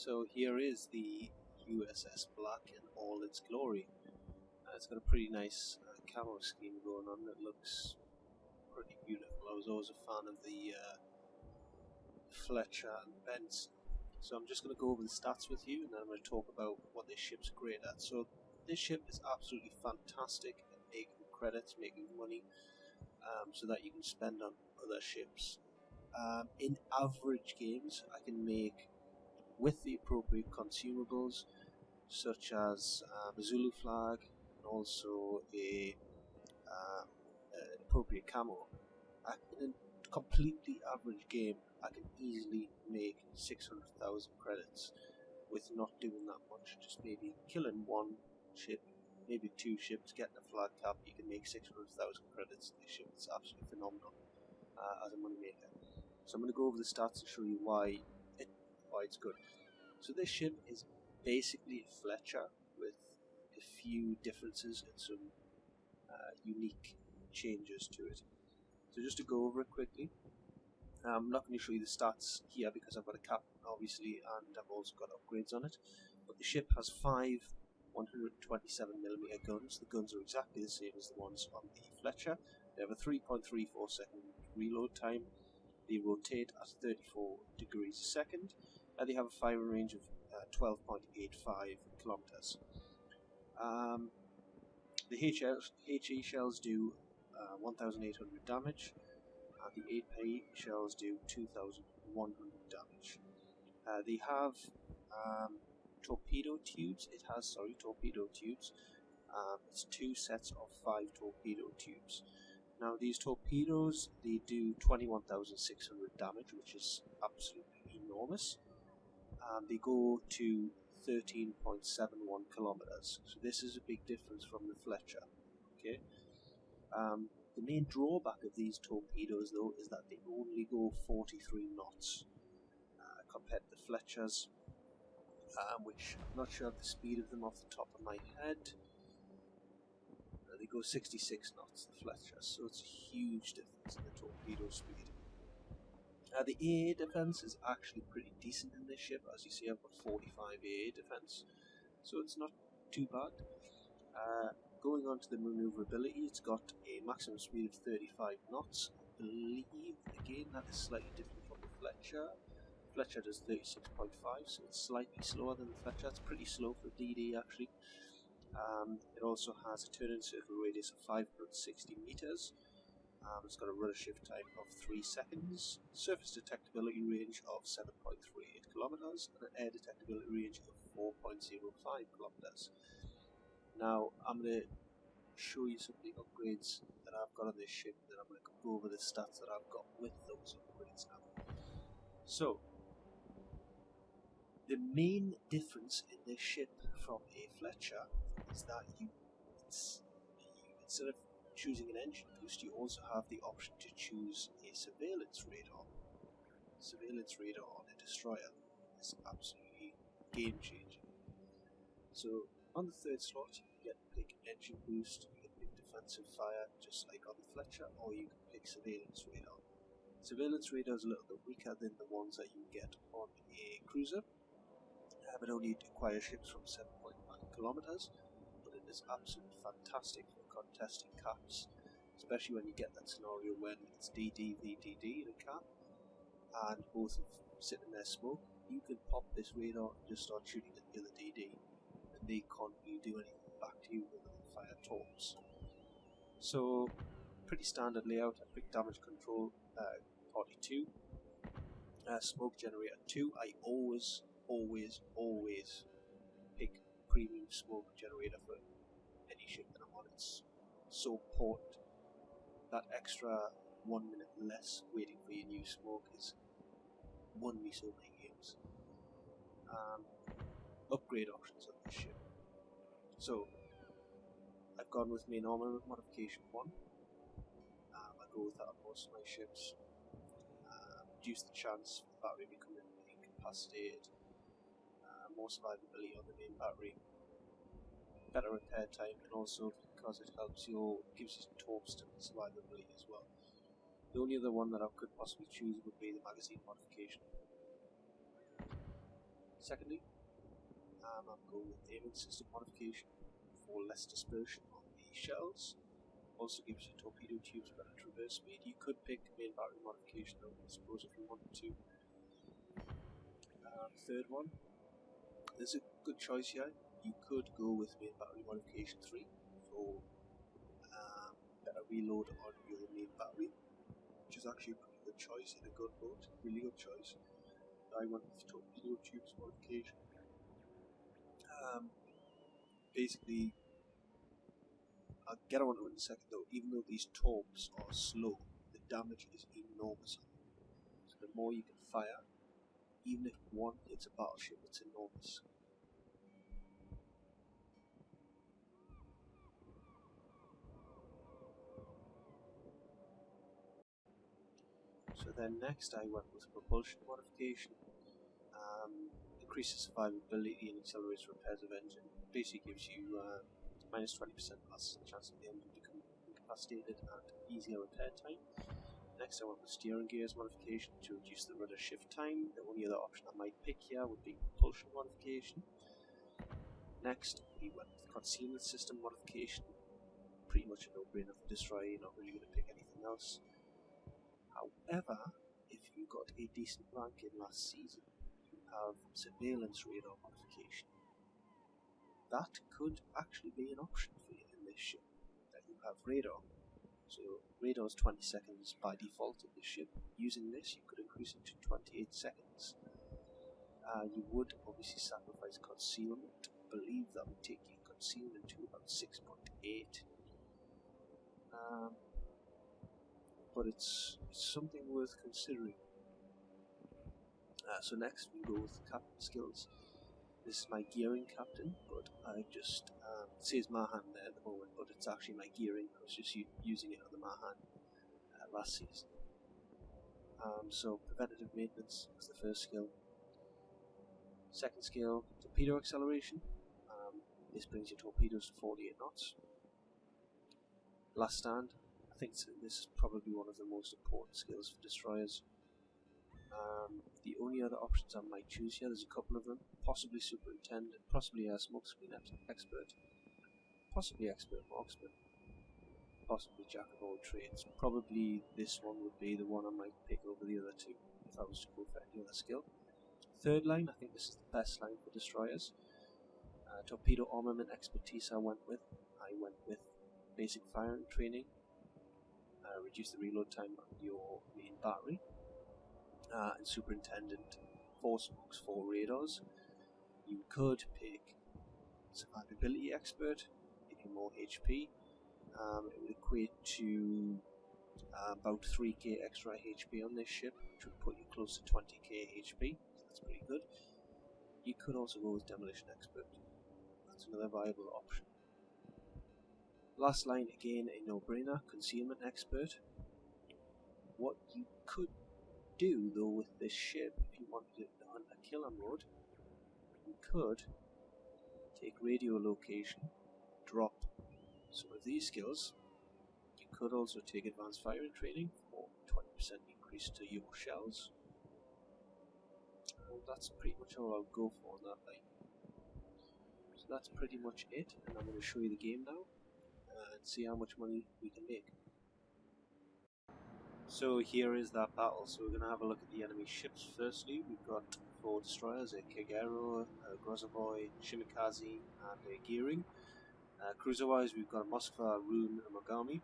So here is the USS Black in all its glory. It's got a pretty nice camo scheme going on that looks pretty beautiful. I was always a fan of the Fletcher and Benson. So I'm just going to go over the stats with you, and then I'm going to talk about what this ship's great at. So this ship is absolutely fantastic at making credits, making money, so that you can spend on other ships. In average games, I can make, with the appropriate consumables, such as a Zulu flag and also an appropriate camo. In a completely average game, I can easily make 600,000 credits with not doing that much. Just maybe killing one ship, maybe two ships, getting a flag cap. You can make 600,000 credits. This ship is absolutely phenomenal as a money maker. So I'm going to go over the stats and show you why it's good. So this ship is basically a Fletcher with a few differences and some unique changes to it. So just to go over it quickly, I'm not going to show you the stats here because I've got a cap obviously, and I've also got upgrades on it. But the ship has 5 127mm guns. The guns are exactly the same as the ones on the Fletcher. They have a 3.34 second reload time. They rotate at 34 degrees a second, and they have a firing range of 12.85 kilometers. The HE shells do 1,800 damage, and the 8PE shells do 2,100 damage. They have torpedo tubes. It has torpedo tubes. It's 2 sets of 5 torpedo tubes. Now these torpedoes, they do 21,600 damage, which is absolutely enormous. They go to 13.71 kilometers. So this is a big difference from the Fletcher. Okay. The main drawback of these torpedoes, though, is that they only go 43 knots compared to the Fletchers, which I'm not sure of the speed of them off the top of my head. They go 66 knots, the Fletchers, so it's a huge difference in the torpedo speed. The AA defense is actually pretty decent in this ship. As you see, I've got 45 AA defense, so it's not too bad. Going on to the maneuverability, it's got a maximum speed of 35 knots. I believe, again, that is slightly different from the Fletcher. Fletcher does 36.5, so it's slightly slower than the Fletcher. It's pretty slow for DD, actually. It also has a turn-in circle radius of 560 meters. It's got a rudder shift time of 3 seconds, surface detectability range of 7.38 kilometers, and an air detectability range of 4.05 kilometers. Now, I'm going to show you some of the upgrades that I've got on this ship, and then I'm going to go over the stats that I've got with those upgrades now. So, the main difference in this ship from a Fletcher is that instead of choosing an engine boost, you also have the option to choose a surveillance radar. Surveillance radar on a destroyer is absolutely game changing. So on the third slot, you can pick engine boost, you can pick defensive fire, just like on the Fletcher, or you can pick surveillance radar. Surveillance radar is a little bit weaker than the ones that you get on a cruiser. It only acquires ships from 7.5 kilometers, but it is absolutely fantastic for contesting caps, especially when you get that scenario when it's DD v DD in a cap, and both of sitting in their smoke. You can pop this radar and just start shooting at the other DD, and they can't really do anything back to you other than fire torps. So, pretty standard layout. A quick damage control, party 2, smoke generator 2. I always pick premium smoke generator for any ship that I'm on. It's so important. That extra 1 minute less waiting for your new smoke has won me so many games. Upgrade options on this ship. So I've gone with main armament modification 1. I go with that on most of my ships. Reduce the chance of the battery becoming incapacitated. More survivability on the main battery, better repair time, and also because it gives you torps to survivability as well. The only other one that I could possibly choose would be the magazine modification. Secondly, I'm going with aiming system modification for less dispersion on the shells. Also gives you torpedo tubes better traverse speed. You could pick main battery modification though, I suppose, if you wanted to. Third one, there's a good choice here. You could go with main battery modification 3 for better reload on your main battery, which is actually a pretty good choice in a gunboat. Really good choice. I went with torpedo tubes modification. Basically, I'll get on to it in a second though. Even though these torps are slow, the damage is enormous. So the more you can fire, even if one hits a battleship, it's enormous. So then next I went with propulsion modification. Increases survivability and accelerates repairs of engine. Basically gives you minus 20% less chance of the engine becoming incapacitated and easier repair time. Next I went with steering gears modification to reduce the rudder shift time. The only other option I might pick here would be propulsion modification. Next we went with concealment system modification. Pretty much a no-brainer for destroyer, you're not really going to pick anything else. However, if you got a decent rank in last season, you have surveillance radar modification. That could actually be an option for you in this ship, that you have radar. So radar is 20 seconds by default in this ship. Using this, you could increase it to 28 seconds. You would obviously sacrifice concealment. I believe that would take your concealment to about 6.8. But it's something worth considering. So next we go with captain skills. This is my gearing captain, but I just it says Mahan there at the moment, but it's actually my gearing. I was just using it on the Mahan last season. So preventative maintenance is the first skill. Second skill, torpedo acceleration. This brings your torpedoes to 48 knots. Last stand. I think this is probably one of the most important skills for destroyers. The only other options I might choose here, there's a couple of them. Possibly superintendent, possibly a smokescreen expert, possibly expert marksman, possibly jack of all trades. Probably this one would be the one I might pick over the other two if I was to go for any other skill. Third line, I think this is the best line for destroyers. Torpedo armament expertise I went with basic firing training, reduce the reload time on your main battery, and superintendent 4 smokes, 4 radars. You could pick survivability expert, give you more HP. It would equate to about 3k extra HP on this ship, which would put you close to 20k HP, so that's pretty good. You could also go with demolition expert. That's another viable option. Last line, again a no-brainer, concealment expert. What you could do though with this ship, if you wanted it on a killer mode, you could take radio location, drop some of these skills. You could also take advanced firing training for 20% increase to your shells. And that's pretty much all I'll go for on that line. So that's pretty much it, and I'm going to show you the game now and see how much money we can make. So here is that battle. So we're going to have a look at the enemy ships firstly. We've got 4 destroyers, a Kagero, a Grozavoy, Shimikaze, and a Gearing. Cruiser-wise, we've got a Moskva, Rune, and a Mogami.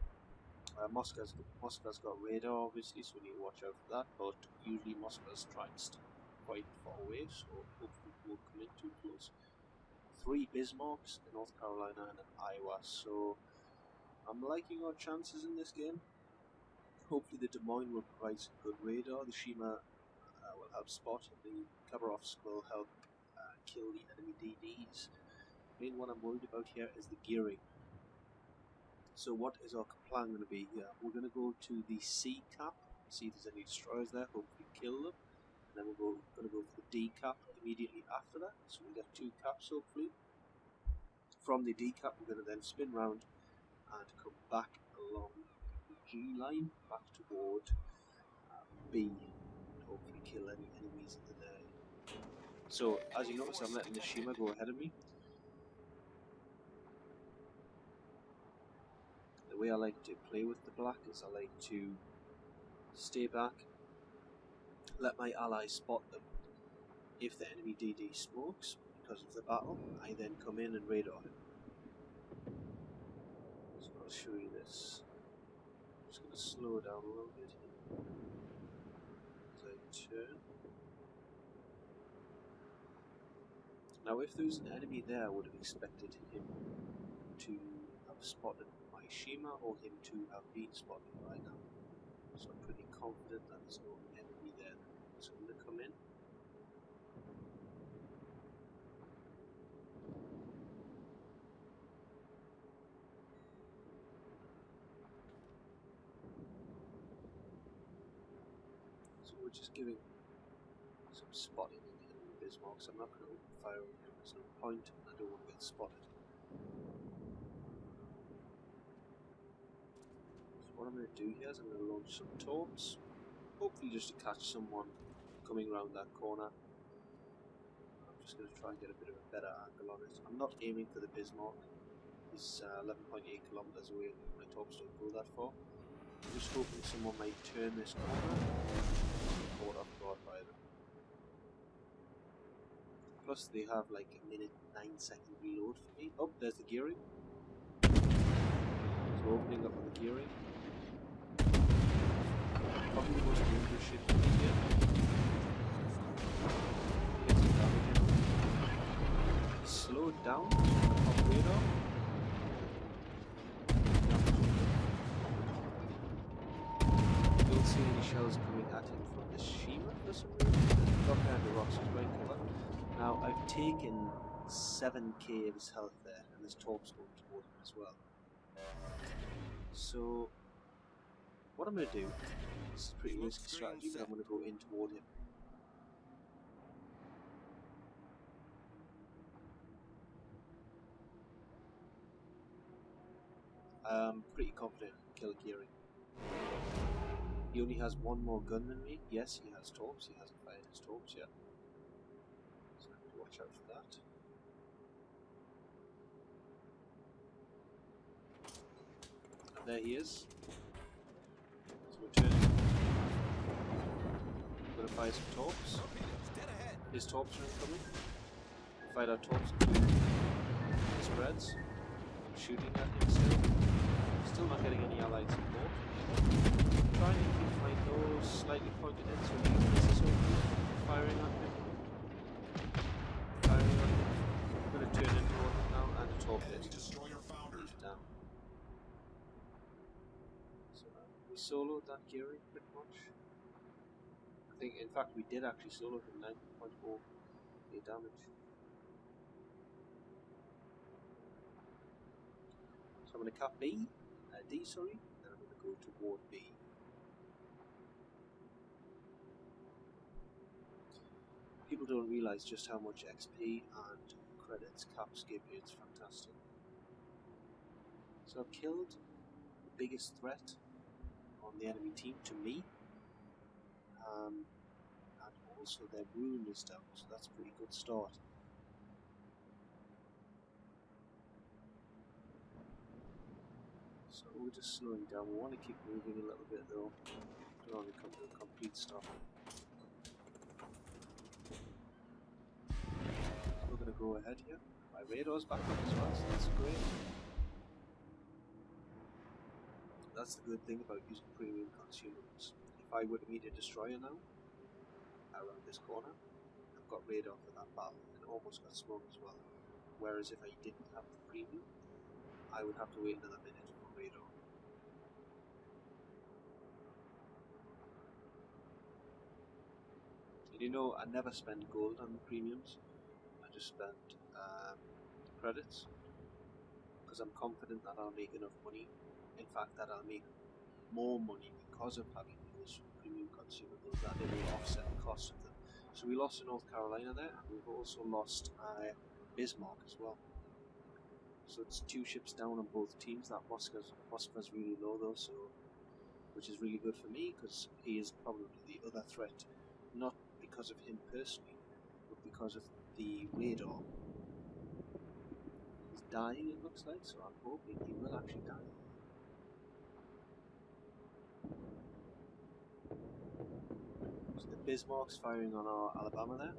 Moscow's got radar, obviously, so we need to watch out for that, but usually Moscow's trying to stay quite far away, so hopefully we won't come in too close. 3 Bismarcks, a North Carolina, and an Iowa, so I'm liking our chances in this game. Hopefully the Des Moines will provide some good radar, the Shima will help spot, and the Khabarovsk will help kill the enemy DDs. The main one I'm worried about here is the gearing. So what is our plan going to be here? We're going to go to the C cap, see if there's any destroyers there, hopefully kill them. And then we're going to go for the D cap immediately after that, so we'll get 2 caps hopefully. From the D cap we're going to then spin round and come back along the G line, back toward B, and hopefully kill any enemies in there. So, as you notice, I'm letting the Shima go ahead of me. The way I like to play with the black is I like to stay back, let my allies spot them. If the enemy DD smokes because of the battle, I then come in and radar him. So I'll show you this. I'm just going to slow down a little bit here as I turn. Now if there was an enemy there, I would have expected him to have spotted my Shima or him to have been spotted by now. So I'm pretty confident that there's no enemy there. So I'm going to come in. So we're just giving some spotting in the enemy Bismarck, so I'm not going to open fire on him. There's no point, and I don't want to get spotted. So what I'm going to do here is I'm going to launch some torps, hopefully just to catch someone coming around that corner. I'm just going to try and get a bit of a better angle on it. I'm not aiming for the Bismarck. He's 11.8 kilometers away. My torps don't go that far. I'm just hoping someone might turn this corner. Caught off guard by them. Plus they have like a minute 9-second reload for me. Oh, there's the gearing. So opening up on the gearing. Probably the most dangerous ship in the game. Get some damage in. Slow it down. Off radar. Don't see any shells coming at him from the Shima for some reason. Got behind the rocks is very clever. Now I've taken 7k of his health there, and there's torps going toward him as well. So what I'm going to do, this is a pretty risky strategy, but I'm going to go in toward him. I'm pretty confident I can kill Gearing. He only has one more gun than me. Yes, he has torps. He hasn't fired his torps yet. So I need to watch out for that. And there he is. So we're turning. I'm going to fire some torps. His torps are incoming. Fired our torps. He spreads. I'm shooting at him still. Still not getting any allied support. Trying to keep my nose slightly pointed in so he misses over. Firing on him. Firing on him. I'm going to turn in toward him now and a torp hit. He's down. So we soloed that Gearing pretty much. I think, in fact, we did actually solo him 9.4 damage. So I'm going to cap D, sorry, and then I'm going to go toward B. People don't realise just how much XP and credits caps give you. It's fantastic. So I've killed the biggest threat on the enemy team to me, and also their room is down, so that's a pretty good start. So we're just slowing down. We want to keep moving a little bit though. Don't want to come to a complete stop. We're going to go ahead here. My radar's back up as well, so that's great. That's the good thing about using premium consumables. If I were to meet a destroyer now, around this corner, I've got radar for that battle, and almost got smoke as well. Whereas if I didn't have the premium, I would have to wait another minute for radar. And you know, I never spend gold on the premiums. I just spend credits, because I'm confident that I'll make enough money. In fact, that I'll make more money because of having those premium consumables, that it will offset the cost of them. So we lost to North Carolina there, and we've also lost Bismarck as well. So it's 2 ships down on both teams. That Moskva's really low though, so which is really good for me, because he is probably the other threat, not because of him personally, but because of the radar. He's dying, it looks like, so I'm hoping he will actually die. So the Bismarck's firing on our Alabama there.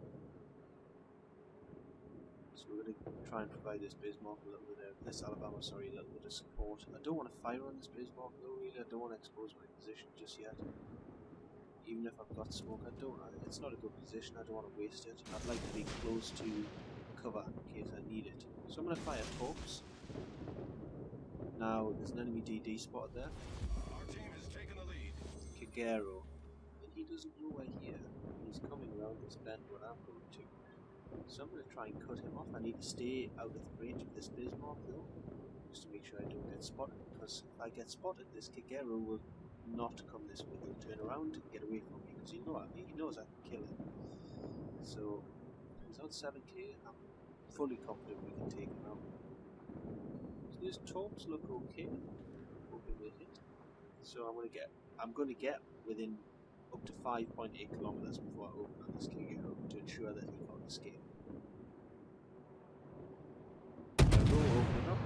So we're going to try and provide this Bismarck a little bit of this Alabama, sorry, a little bit of support. I don't want to fire on this Bismarck though, really. I don't want to expose my position just yet. Even if I've got smoke, it's not a good position, I don't want to waste it. I'd like to be close to cover in case I need it. So I'm going to fire torps. Now, there's an enemy DD spotted there. Our team has taken the lead. Kagero. And he doesn't know we're here. He's coming around this bend where I'm going to. So I'm going to try and cut him off. I need to stay out of range of this Bismarck though, just to make sure I don't get spotted, because if I get spotted, this Kagero will not come this way. He'll turn around and get away from me, because he knows I can kill him. So he's on 7k. I'm fully confident we can take him out. So these torps look okay. Hoping they hit. So I'm going to get within up to 5.8 kilometers before I open on this Kagero to ensure that he can't escape. I will open it up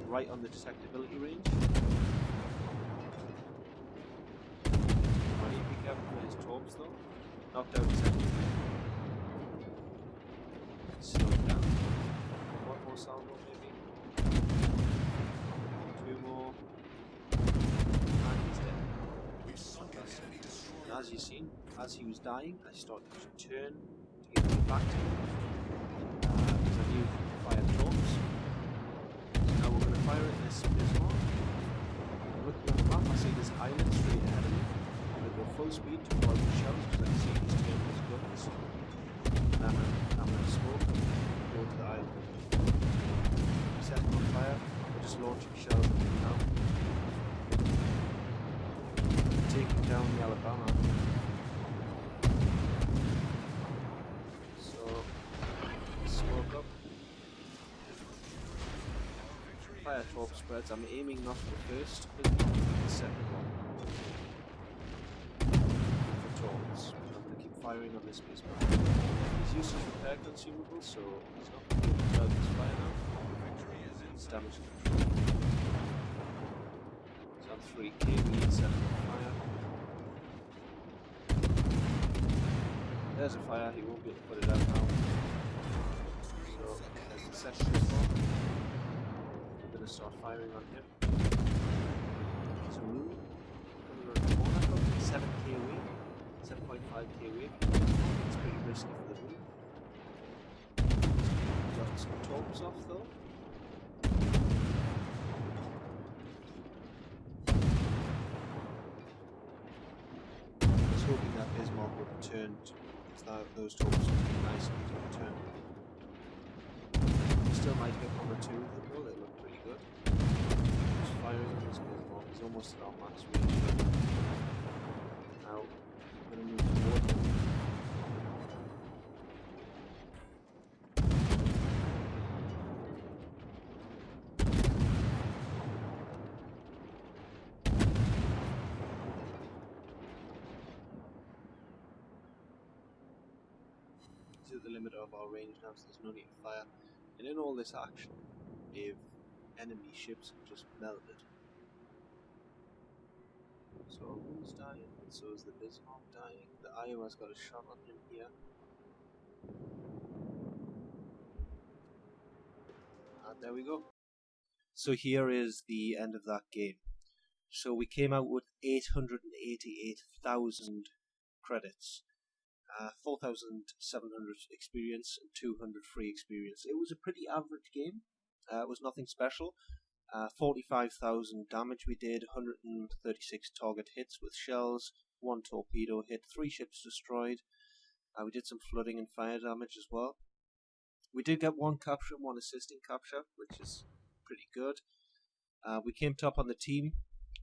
right on the detectability range. I need to be careful with his torps though. Knocked out his enemy. Slow it down. One more salvo maybe. Two more. And he's dead. We've sunk an enemy destroyer. And as you've seen, as he was dying, I started to turn to get him back to him. Because I knew fire torps. So now we're going to fire at this Bismarck. Looking at the map, I see this island straight ahead of me. I'm going to go full speed to avoid the shells because I can see he's turning his guns. And I'm going to smoke and go to the island. Set him on fire. We're just launching shells at him now. Taking down the Alabama. So, smoke up. Fire torp spreads. I'm aiming not for the first, but the second one. For torps. I'm going to keep firing on this Bismarck. He's used to repair consumables, so he's not going to be able to target his fire now. It's damage control. He's on 3k, we need to set him on fire. There's a fire, he won't be able to put it out now. So, there's the second Bismarck. I'm going to start firing on him. There's a moon coming around the corner, probably 7k away, 7.5k away. It's pretty risky for the moon. Got some torps off though. I was hoping that Bismarck would return, because those torps would be nice and to return. Still might hit one or two of them though, they look pretty good. Just firing on this Bismarck, he's almost at our max range. Now, I'm going to move toward him. He's at the limit of our range now, so there's no need to fire. And in all this action, if enemy ships have just melted. So our moon's dying, and so is the Bismarck dying. The Iowa's got a shot on him here. And there we go. So here is the end of that game. So we came out with 888,000 credits. 4,700 experience and 200 free experience. It was a pretty average game. It was nothing special. 45,000 damage we did, 136 target hits with shells, 1 torpedo hit, 3 ships destroyed. We did some flooding and fire damage as well. We did get 1 capture and 1 assisting capture, which is pretty good. We came top on the team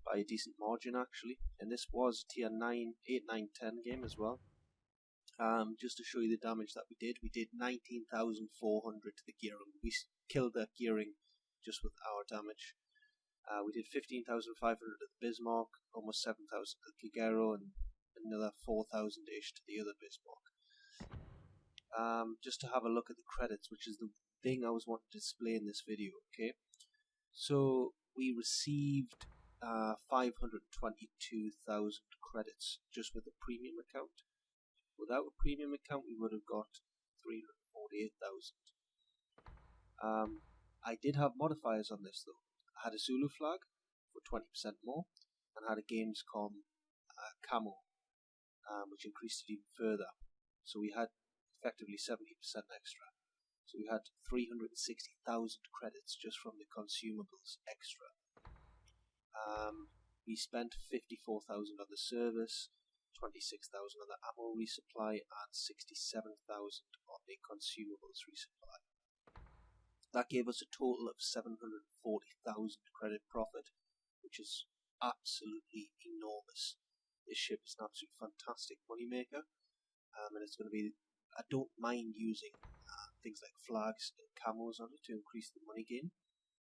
by a decent margin actually, and this was a tier 9, 8, 9, 10 game as well. Just to show you the damage that we did 19,400 to the gearing. We killed that gearing just with our damage. We did 15,500 at the Bismarck, almost 7,000 at the Kagero, and another 4,000-ish to the other Bismarck. just to have a look at the credits, which is the thing I was wanting to display in this video. Okay, so we received 522,000 credits just with a premium account. Without a premium account, we would have got 348,000. I did have modifiers on this though. I had a Zulu flag for 20% more, and had a Gamescom camo, which increased it even further. So we had effectively 70% extra. So we had 360,000 credits just from the consumables extra. We spent 54,000 on the service, 26,000 on the ammo resupply, and 67,000 on the consumables resupply. That gave us a total of 740,000 credit profit, which is absolutely enormous. This ship is an absolute fantastic moneymaker, and it's going to be. I don't mind using things like flags and camos on it to increase the money gain,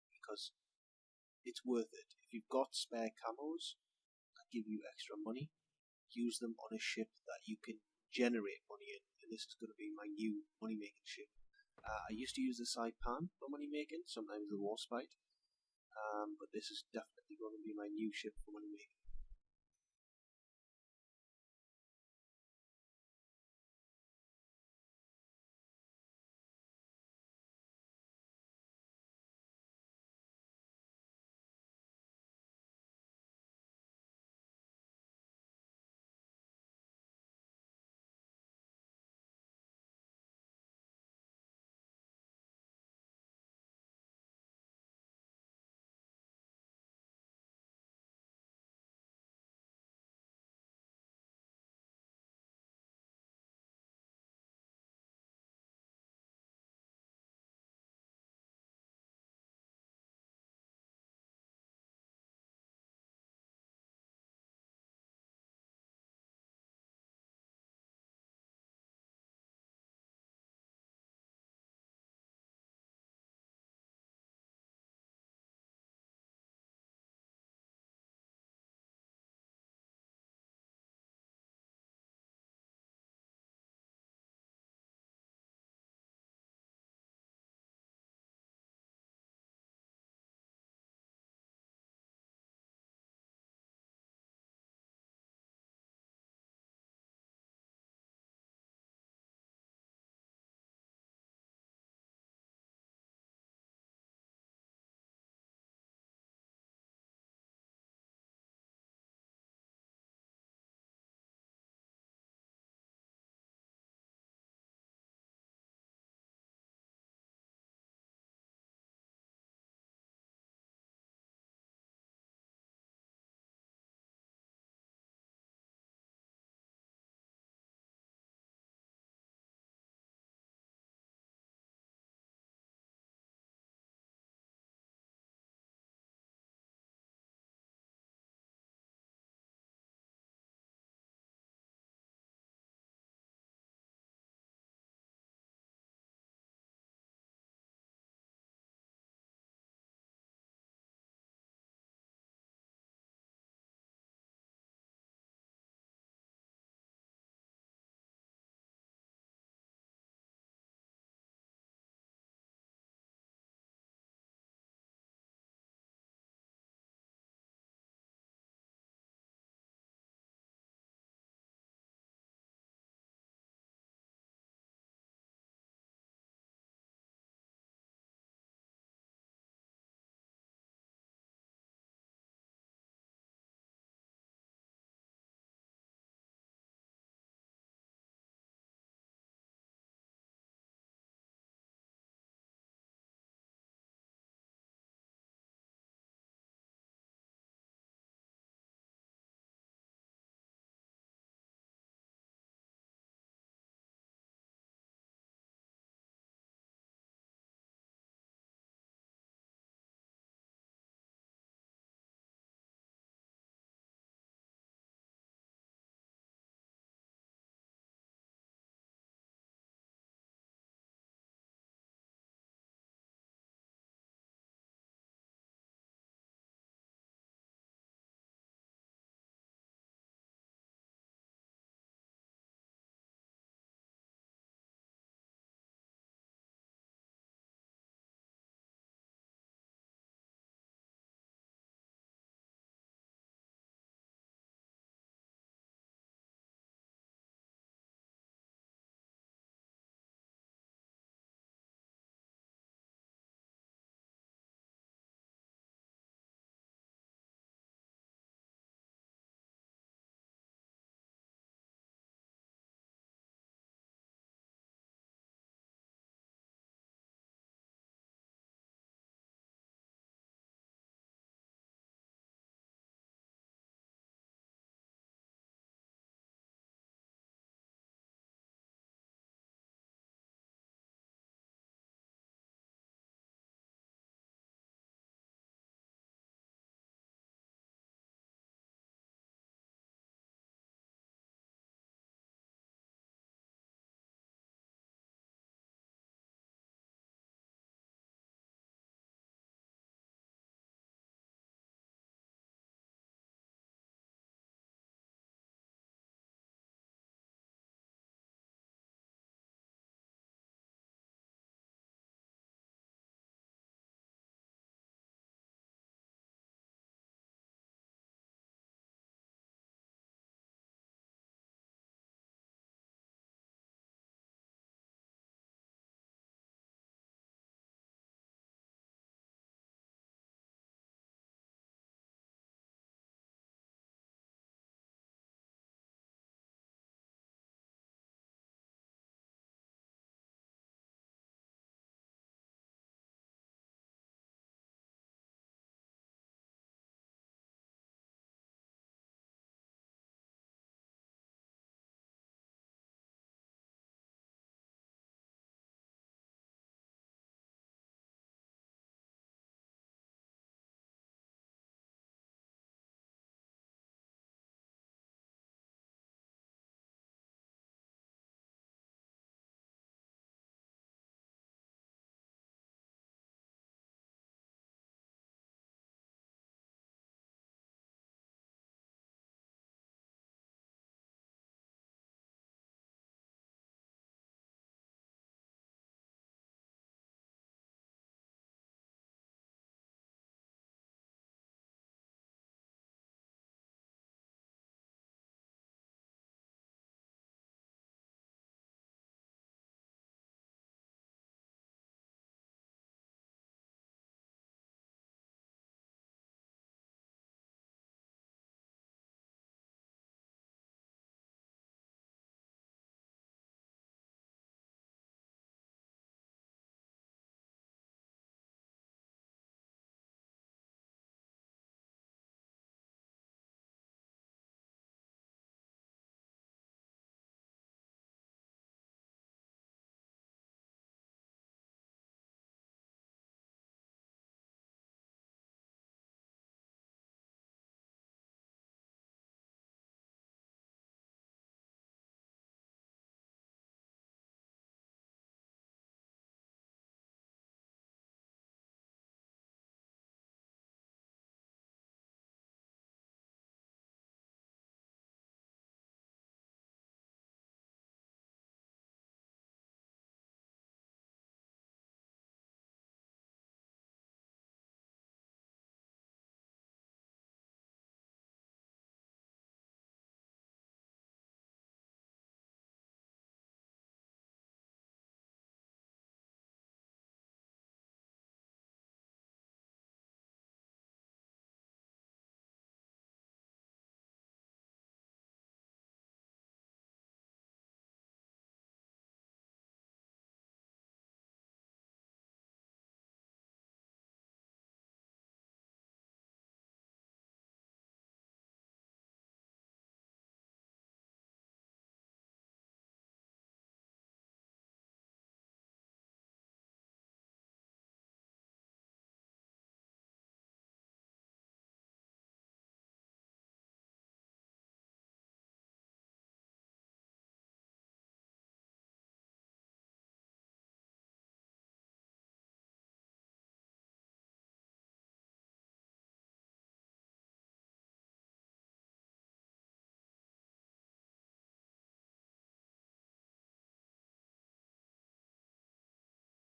because it's worth it. If you've got spare camos that give you extra money, use them on a ship that you can generate money in, and this is going to be my new money making ship. I used to use the Saipan for money making, sometimes the Warspite, but this is definitely going to be my new ship for money making.